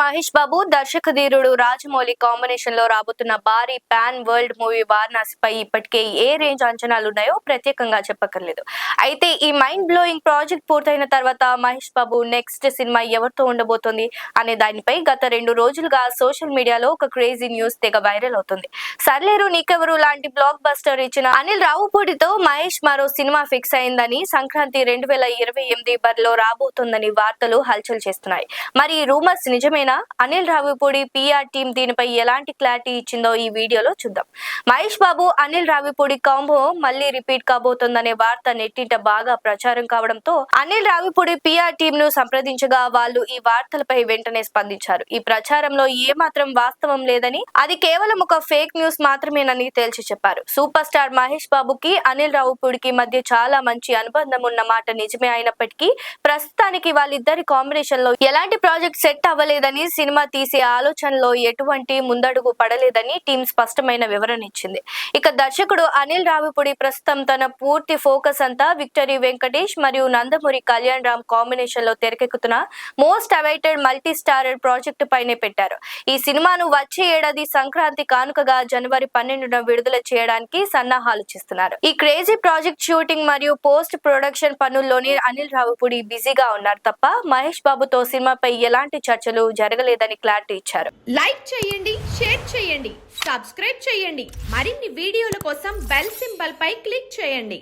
మహేష్ బాబు, దర్శక ధీరుడు రాజమౌళి కాంబినేషన్ లో రాబోతున్న భారీ పాన్ వరల్డ్ మూవీ వారణాసిపై ఇప్పటికే ఏ రేంజ్ అంచనాలున్నాయో ప్రత్యేకంగా చెప్పక్కర్లేదు. అయితే ఈ మైండ్ బ్లోయింగ్ ప్రాజెక్ట్ పూర్తయిన తర్వాత మహేష్ బాబు నెక్స్ట్ సినిమా ఎవరితో ఉండబోతోంది అనే దానిపై గత 2 రోజులుగా సోషల్ మీడియాలో ఒక క్రేజీ న్యూస్ తెగ వైరల్ అవుతుంది. సర్లేరు నీకెవరు లాంటి బ్లాక్ బస్టర్ ఇచ్చిన అనిల్ రావుపూడితో మహేష్ మరో సినిమా ఫిక్స్ అయిందని, సంక్రాంతి 2028 బరిలో రాబోతోందని వార్తలు హల్చల్ చేస్తున్నాయి. మరి ఈ రూమర్స్ నిజమేనా? అనిల్ రావిపూడి పిఆర్ టీం దీనిపై ఎలాంటి క్లారిటీ ఇచ్చిందో ఈ వీడియోలో చూద్దాం. మహేష్ బాబు, అనిల్ రావిపూడి కాంబో మళ్ళీ రిపీట్ కాబోతోందనే వార్త నెట్టింట బాగా ప్రచారం కావడంతో అనిల్ రావిపూడి పిఆర్ టీం ను సంప్రదించగా వాళ్ళు ఈ వార్తలపై వెంటనే స్పందించారు. ఈ ప్రచారంలో ఏమాత్రం వాస్తవం లేదని, అది కేవలం ఒక ఫేక్ న్యూస్ మాత్రమేనని తేల్చి చెప్పారు. సూపర్ స్టార్ మహేష్ బాబుకి అనిల్ రావిపూడికి మధ్య చాలా మంచి అనుబంధం ఉన్న మాట నిజమే అయినప్పటికీ ప్రస్తుతానికి వాళ్ళిద్దరి కాంబినేషన్ లో ఎలాంటి ప్రాజెక్ట్ సెట్ అవ్వలేదని, సినిమా తీసే ఆలోచనలో ఎటువంటి ముందడుగు పడలేదని టీం స్పష్టమైన వివరణ ఇచ్చింది. ఇక దర్శకుడు అనిల్ రావిపూడి ప్రస్తుతం తన పూర్తి ఫోకస్ అంతా విక్టరీ వెంకటేష్ మరియు నందమూరి కళ్యాణ్ రామ్ కాంబినేషన్ లో తెరకెక్కుతున్న most awaited multi starrer project పైనే పెట్టారు. ఈ సినిమాను వచ్చే ఏడాది సంక్రాంతి కానుకగా జనవరి 12న విడుదల చేయడానికి సన్నాహాలు చేస్తున్నారు. ఈ క్రేజీ ప్రాజెక్ట్ షూటింగ్ మరియు పోస్ట్ ప్రొడక్షన్ పనుల్లోనే అనిల్ రావిపూడి బిజీగా ఉన్నారు తప్ప మహేష్ బాబుతో సినిమాపై ఎలాంటి చర్చలు జరగలేదని క్లారిటీ ఇచ్చారు. లైక్ చేయండి, షేర్ చేయండి, సబ్స్క్రైబ్ చేయండి. మరిన్ని వీడియోల కోసం బెల్ సింబల్ పై క్లిక్ చేయండి.